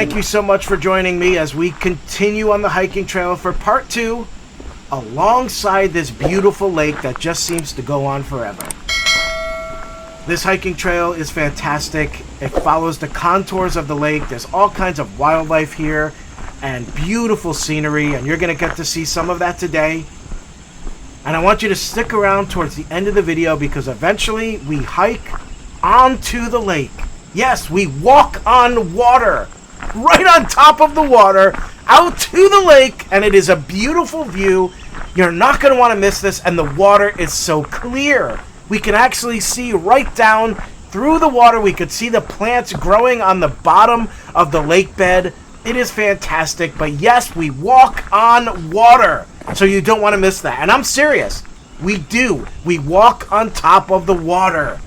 Thank you so much for joining me as we continue on the hiking trail for part 2 alongside this beautiful lake that just seems to go on forever. This hiking trail is fantastic. It follows the contours of the lake. There's all kinds of wildlife here and beautiful scenery, and you're going to get to see some of that today. And I want you to stick around towards the end of the video because eventually we hike onto the lake. Yes, we walk on water, right on top of the water, out to the lake, and it is a beautiful view. You're not going to want to miss this, and the water is so clear. We can actually see right down through the water. We could see the plants growing on the bottom of the lake bed. It is fantastic, but yes, we walk on water, so you don't want to miss that. And I'm serious. We do. We walk on top of the water.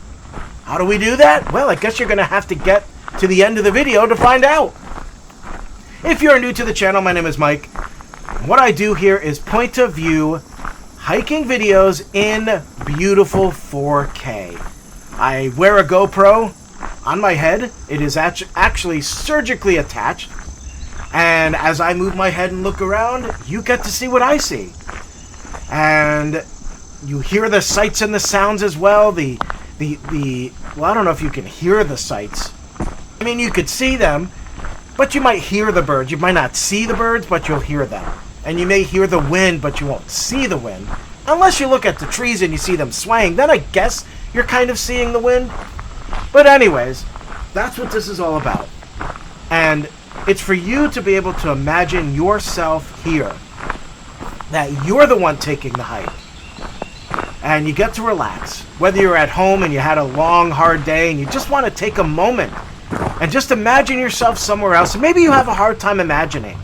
How do we do that? Well, I guess you're going to have to get to the end of the video to find out. If you're new to the channel, my name is Mike. What I do here is point of view hiking videos in beautiful 4K. I wear a GoPro on my head. It is actually surgically attached. And as I move my head and look around, you get to see what I see. And you hear the sights and the sounds as well. Well, I don't know if you can hear the sights. I mean, you could see them, but you might hear the birds. You might not see the birds, but you'll hear them. And you may hear the wind, but you won't see the wind. Unless you look at the trees and you see them swaying, then I guess you're kind of seeing the wind. But anyways, that's what this is all about. And it's for you to be able to imagine yourself here. That you're the one taking the hike. And you get to relax. Whether you're at home and you had a long, hard day and you just want to take a moment and just imagine yourself somewhere else. And maybe you have a hard time imagining.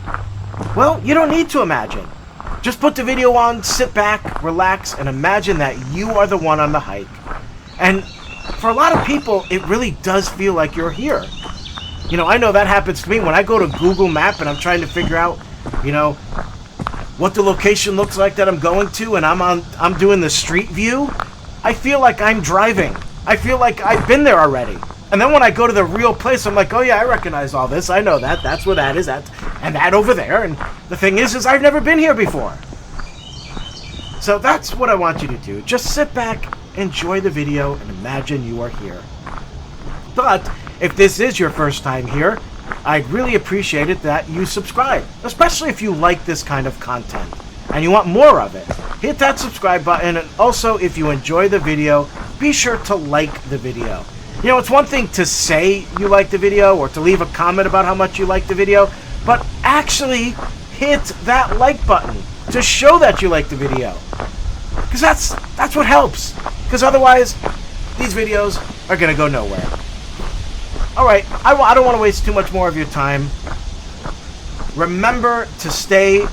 Well, you don't need to imagine. Just put the video on, sit back, relax, and imagine that you are the one on the hike. And for a lot of people, it really does feel like you're here. You know, I know that happens to me when I go to Google Map and I'm trying to figure out, you know, what the location looks like that I'm going to, and I'm doing the street view. I feel like I'm driving. I feel like I've been there already. And then when I go to the real place, I'm like, oh yeah, I recognize all this. I know that. That's where that is. And that over there. And the thing is I've never been here before. So that's what I want you to do. Just sit back, enjoy the video, and imagine you are here. But if this is your first time here, I'd really appreciate it that you subscribe, especially if you like this kind of content and you want more of it. Hit that subscribe button, and also if you enjoy the video, be sure to like the video. You know, it's one thing to say you like the video or to leave a comment about how much you like the video, but actually hit that like button to show that you like the video. Because that's what helps. Because otherwise, these videos are going to go nowhere. Alright, I don't want to waste too much more of your time. Remember to stay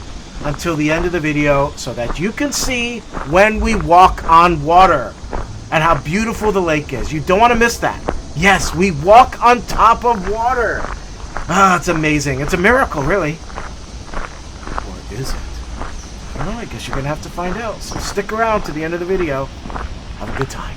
until the end of the video so that you can see when we walk on water and how beautiful the lake is. You don't want to miss that. Yes, we walk on top of water. Ah, it's amazing. It's a miracle, really. Or is it? I don't know. I guess you're going to have to find out. So stick around to the end of the video. Have a good time.